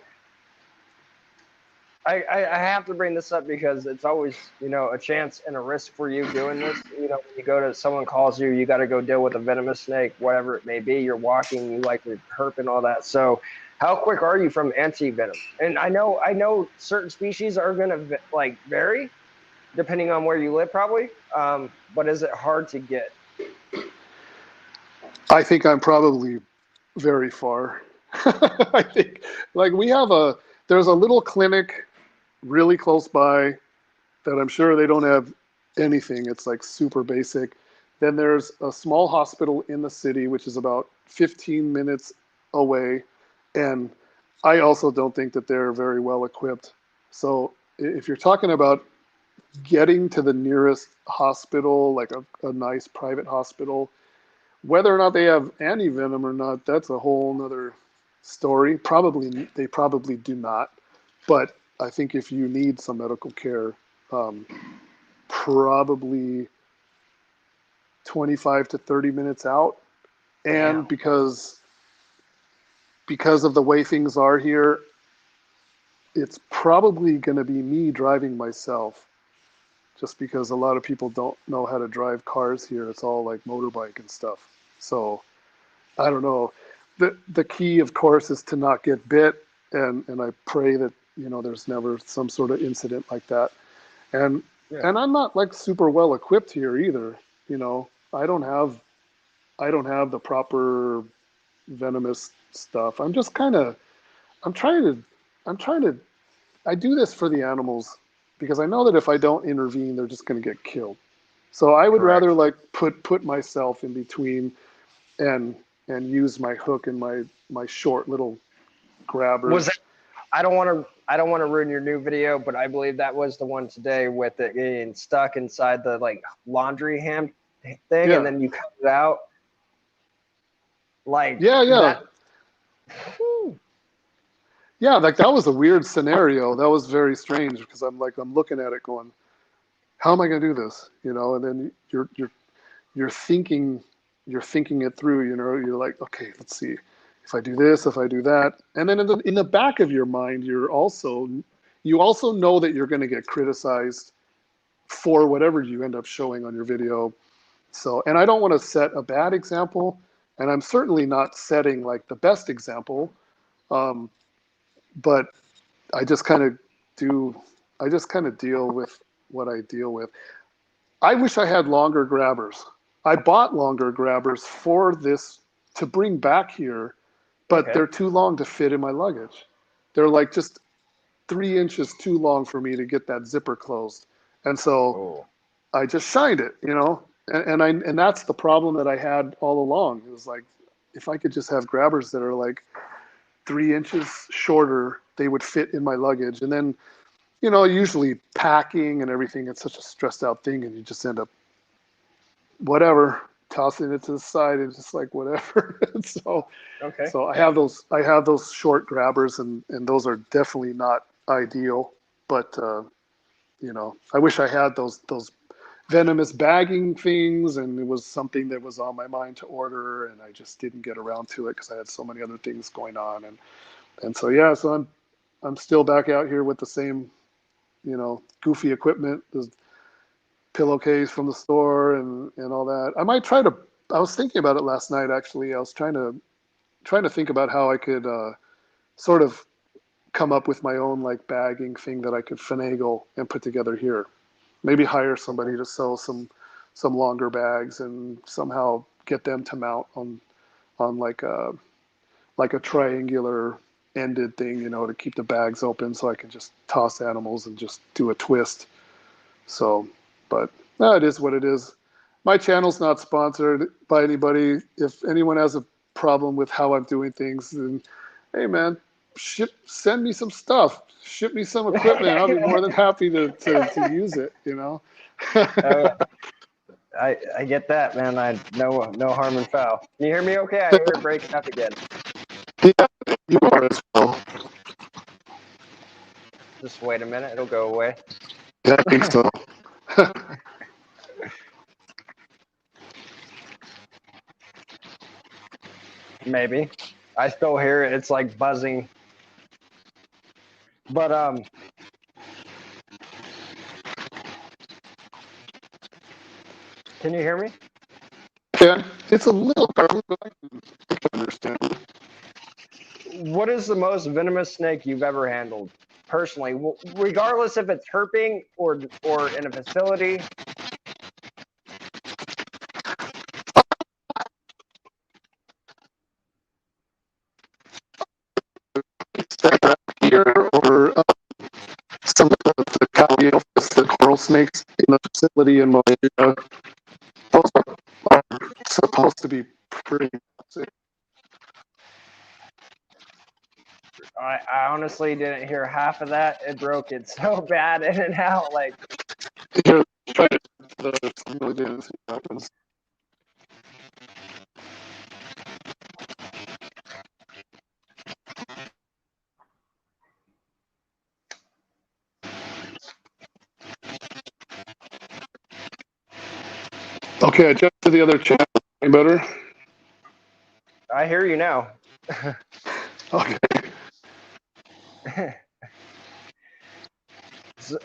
Speaker 1: I have to bring this up because it's always, a chance and a risk for you doing this. When you go to, someone calls you, you got to go deal with a venomous snake, whatever it may be. You're walking, you like with herp and all that. So how quick are you from anti-venom? And I know certain species are going to like vary depending on where you live probably. But is it hard to get?
Speaker 2: I think I'm probably very far. I think like there's a little clinic really close by that I'm sure they don't have anything. It's like super basic. Then there's a small hospital in the city, which is about 15 minutes away. And I also don't think that they're very well equipped. So if you're talking about getting to the nearest hospital, like a nice private hospital, whether or not they have anti-venom or not, that's a whole nother story. They probably do not. But I think if you need some medical care, um, probably 25 to 30 minutes out. And
Speaker 1: Damn.
Speaker 2: because of the way things are here, it's probably going to be me driving myself, just because a lot of people don't know how to drive cars here. It's all like motorbike and stuff. So I don't know. The key, of course, is to not get bit, and I pray that there's never some sort of incident like that. And
Speaker 1: Yeah.
Speaker 2: and I'm not like super well equipped here either. I don't have the proper venomous stuff. I'm just kind of I'm trying to I'm trying to I do this for the animals because I know that if I don't intervene, they're just going to get killed. So I would rather
Speaker 1: Correct.
Speaker 2: like put myself in between and use my hook and my short little
Speaker 1: Was that,
Speaker 2: grabbers.
Speaker 1: I don't want to ruin your new video, but I believe that was the one today with it getting stuck inside the like laundry ham thing, and
Speaker 2: Yeah,
Speaker 1: then you cut it out like
Speaker 2: yeah, yeah,
Speaker 1: that. Whew.
Speaker 2: yeah. Like that was a weird scenario. That was very strange because I'm looking at it going, how am I going to do this? And then you're thinking it through. You're like, okay, let's see. If I do this, if I do that, and then in the back of your mind, you also know that you're going to get criticized for whatever you end up showing on your video. So, and I don't want to set a bad example, and I'm certainly not setting like the best example, but I just kind of do I just kind of deal with what I deal with. I wish I had longer grabbers. I bought longer grabbers for this to bring back here, but
Speaker 1: Okay.
Speaker 2: they're too long to fit in my luggage. They're like just 3 inches too long for me to get that zipper closed. And so
Speaker 1: Oh.
Speaker 2: I just shined it, you know, and that's the problem that I had all along. It was like, if I could just have grabbers that are like 3 inches shorter, they would fit in my luggage. And then, you know, usually packing and everything, it's such a stressed out thing, and you just end up whatever, tossing it to the side and just like whatever. so
Speaker 1: Okay.
Speaker 2: so I have those short grabbers, and those are definitely not ideal. But you know, I wish I had those venomous bagging things, and it was something that was on my mind to order, and I just didn't get around to it because I had so many other things going on. And so yeah, so I'm still back out here with the same, you know, goofy equipment, the pillowcase from the store and all that. I might try to. I was thinking about it last night actually. I was trying to think about how I could sort of come up with my own like bagging thing that I could finagle and put together here. Maybe hire somebody to sell some longer bags and somehow get them to mount on like a triangular ended thing, you know, to keep the bags open so I can just toss animals and just do a twist. So, but no, it is what it is. My channel's not sponsored by anybody. If anyone has a problem with how I'm doing things, then hey man, send me some stuff. Ship me some equipment. I'll be more than happy to use it, you know.
Speaker 1: uh, I get that, man. I no harm in foul. Can you hear me okay? I hear it breaking up again.
Speaker 2: Yeah, you are as well.
Speaker 1: Just wait a minute, it'll go away.
Speaker 2: Yeah, I think so.
Speaker 1: Maybe. I still hear it. It's like buzzing. But can you hear me?
Speaker 2: Yeah, it's a little garlic, but I can understand.
Speaker 1: What is the most venomous snake you've ever handled? Personally, regardless if it's herping or in a facility.
Speaker 2: Here or some of the Calliopus, the coral snakes in the facility in Malaysia, those are supposed to be pretty toxic.
Speaker 1: I honestly didn't hear half of that. It broke it so bad in and out. Like,
Speaker 2: Here, try to really didn't see what happens. Okay, I jumped to the other channel. Any better?
Speaker 1: I hear you now.
Speaker 2: Okay.
Speaker 1: so,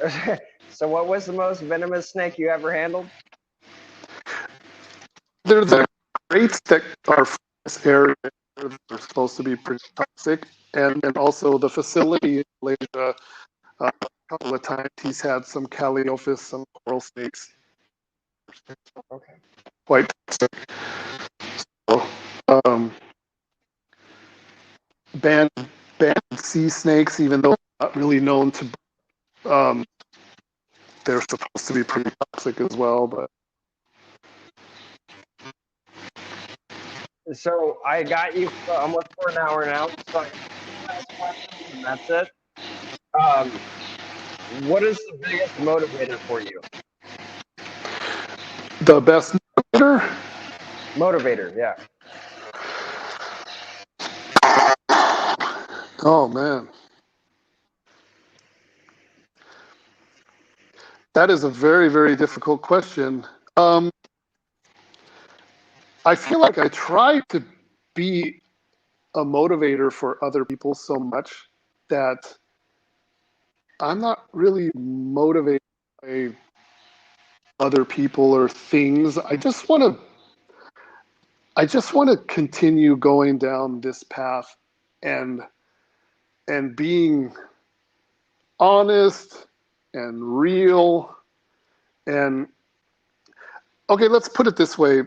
Speaker 1: so what was the most venomous snake you ever handled?
Speaker 2: They're the crates that are from this area. They're supposed to be pretty toxic. And also the facility in Malaysia, a couple of times he's had some Calliopus, some coral snakes.
Speaker 1: Okay.
Speaker 2: Quite toxic. So, um, banned, banned sea snakes, even though they're not really known to, um, they're supposed to be pretty toxic as well. But
Speaker 1: So I got you almost for an hour now. So I have two last questions, and that's it. What is the biggest motivator for you?
Speaker 2: the best motivator,
Speaker 1: Motivator, yeah.
Speaker 2: oh man, that is a very, very difficult question. Um, I feel like I try to be a motivator for other people so much that I'm not really motivated by other people or things. I just want to continue going down this path and being honest and real. And okay, let's put it this way.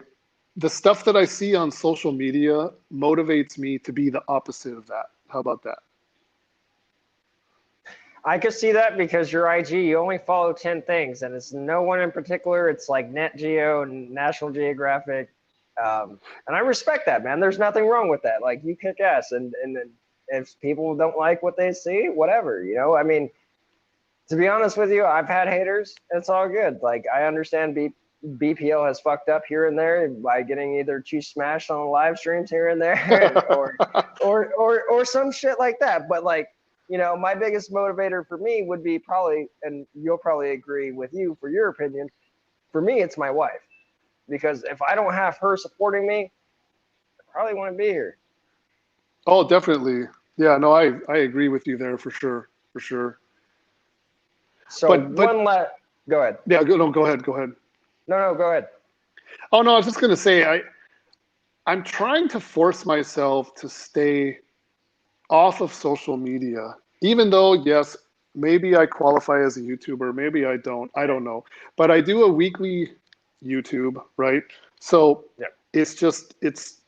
Speaker 2: The stuff that I see on social media motivates me to be the opposite of that. How about that?
Speaker 1: I could see that because your IG, you only follow 10 things, and it's no one in particular. It's like Net Geo and National Geographic. And I respect that, man. There's nothing wrong with that. Like, you kick ass. And if people don't like what they see, whatever, you know? I mean, to be honest with you, I've had haters. It's all good. Like, I understand BPL has fucked up here and there by getting either too smashed on live streams here and there, or some shit like that. But like, you know, my biggest motivator for me would be probably, and you'll probably agree with you for your opinion. For me, it's my wife, because if I don't have her supporting me, I probably wouldn't be here.
Speaker 2: Oh, definitely. Yeah, no, I agree with you there for sure, for sure.
Speaker 1: So one last, go ahead.
Speaker 2: Yeah, no, go ahead, go ahead.
Speaker 1: No, go ahead.
Speaker 2: Oh no, I was just gonna say I'm trying to force myself to stay off of social media, even though yes, maybe I qualify as a YouTuber, maybe I don't know, but I do a weekly YouTube, right? So
Speaker 1: Yeah.
Speaker 2: it's just it's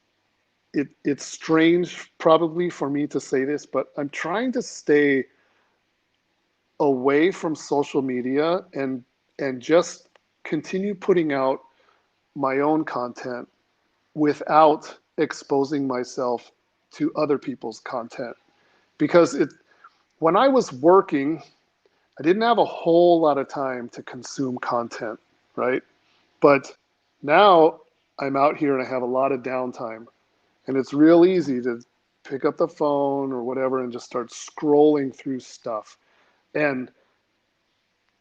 Speaker 2: strange probably for me to say this, but I'm trying to stay away from social media and just continue putting out my own content without exposing myself to other people's content. Because when I was working, I didn't have a whole lot of time to consume content, right? But now I'm out here and I have a lot of downtime, and it's real easy to pick up the phone or whatever and just start scrolling through stuff. And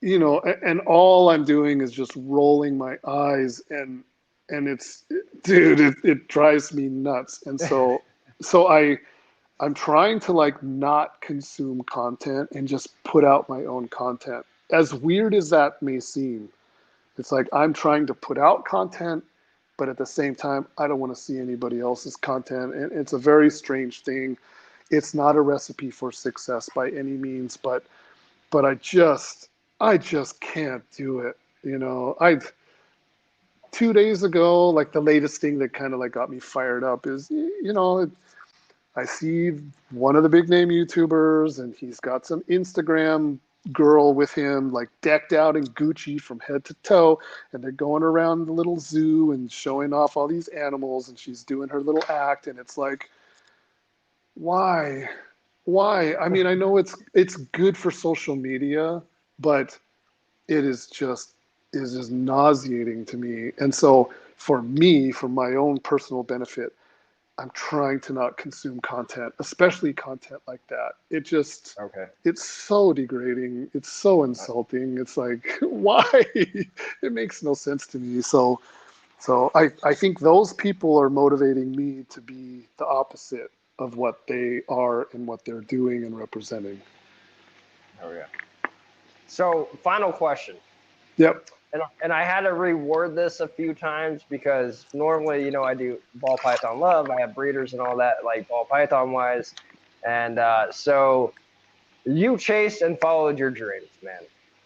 Speaker 2: you know, and all I'm doing is just rolling my eyes, and it's, dude, it drives me nuts. And so I'm trying to like not consume content and just put out my own content. As weird as that may seem, it's like I'm trying to put out content, but at the same time, I don't want to see anybody else's content. And it's a very strange thing. It's not a recipe for success by any means, but I just can't do it. You know, 2 days ago, like the latest thing that kind of like got me fired up is, you know, I see one of the big name YouTubers and he's got some Instagram girl with him, like decked out in Gucci from head to toe. And they're going around the little zoo and showing off all these animals, and she's doing her little act. And it's like, why? Why? I mean, I know it's good for social media, but it is just nauseating to me. And so for me, for my own personal benefit, I'm trying to not consume content, especially content like that.
Speaker 1: Okay.
Speaker 2: It's so degrading. It's so insulting. It's like, why? It makes no sense to me. So I think those people are motivating me to be the opposite of what they are and what they're doing and representing.
Speaker 1: Oh yeah. So final question.
Speaker 2: Yep.
Speaker 1: And I had to reword this a few times because normally, you know, I do ball python love. I have breeders and all that, like ball python wise. And so you chased and followed your dreams, man.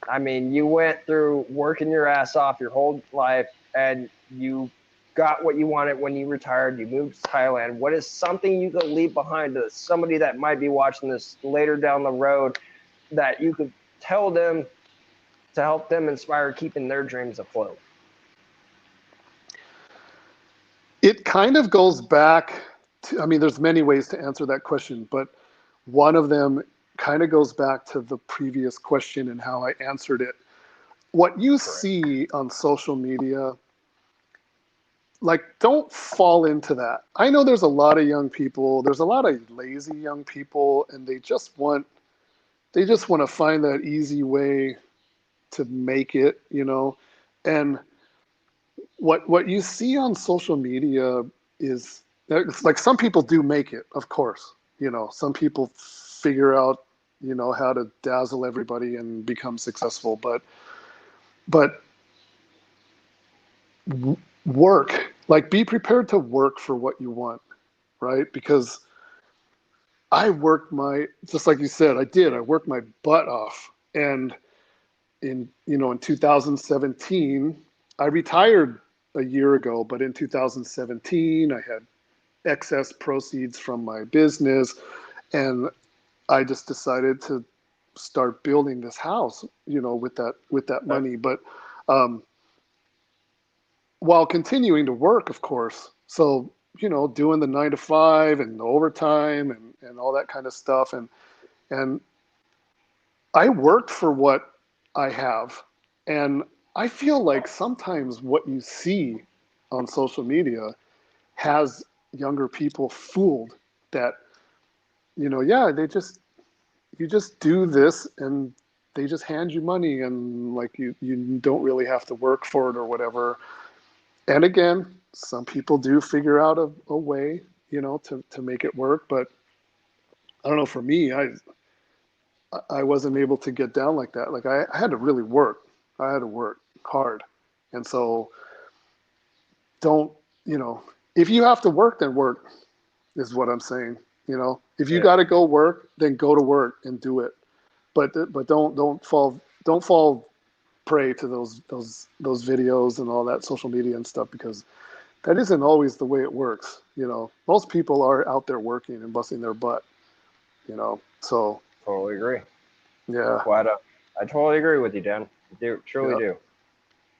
Speaker 1: I mean, you went through working your ass off your whole life, and you got what you wanted when you retired. You moved to Thailand. What is something you could leave behind to somebody that might be watching this later down the road that you could tell them to help them inspire keeping their dreams afloat?
Speaker 2: It kind of goes back to, I mean, there's many ways to answer that question, but one of them kind of goes back to the previous question and how I answered it. What you
Speaker 1: Correct.
Speaker 2: see on social media, like, don't fall into that. I know there's a lot of young people, there's a lot of lazy young people, and they just want to find that easy way to make it, you know. And what you see on social media is, it's like, some people do make it, of course. You know, some people figure out, you know, how to dazzle everybody and become successful, but work, like, be prepared to work for what you want, right? Because I worked just like you said, I worked my butt off, and in 2017, I retired a year ago, but in 2017, I had excess proceeds from my business, and I just decided to start building this house, with that money. But while continuing to work, of course. So, doing the 9 to 5 and the overtime and all that kind of stuff. And I worked for what I have. And I feel like sometimes what you see on social media has younger people fooled that, yeah, you just do this and they just hand you money and like you don't really have to work for it or whatever. And again, some people do figure out a way, to make it work. But I don't know, for me, I wasn't able to get down like that. Like I had to really work. I had to work hard. And so don't, if you have to work, then work is what I'm saying. If you got to go work, then go to work and do it. But don't fall prey to those videos and all that social media and stuff, because that isn't always the way it works. Most people are out there working and busting their butt, so
Speaker 1: Totally agree.
Speaker 2: yeah.
Speaker 1: I totally agree with you, Dan. I truly do.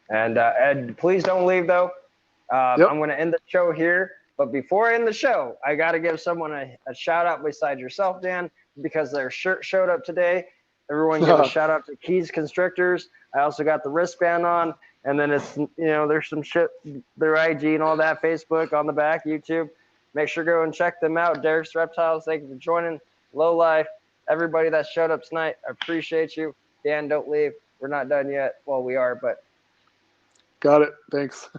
Speaker 1: And Ed, please don't leave though. I'm going to end the show here. But before I end the show, I got to give someone a shout out besides yourself, Dan, because their shirt showed up today. Everyone give a shout out to Keys Constrictors. I also got the wristband on. And then it's, there's some shit, their IG and all that, Facebook on the back, YouTube. Make sure to go and check them out. Derek's Reptiles, thank you for joining. Low Life, everybody that showed up tonight, I appreciate you. Dan, don't leave. We're not done yet. Well, we are, but.
Speaker 2: Got it. Thanks.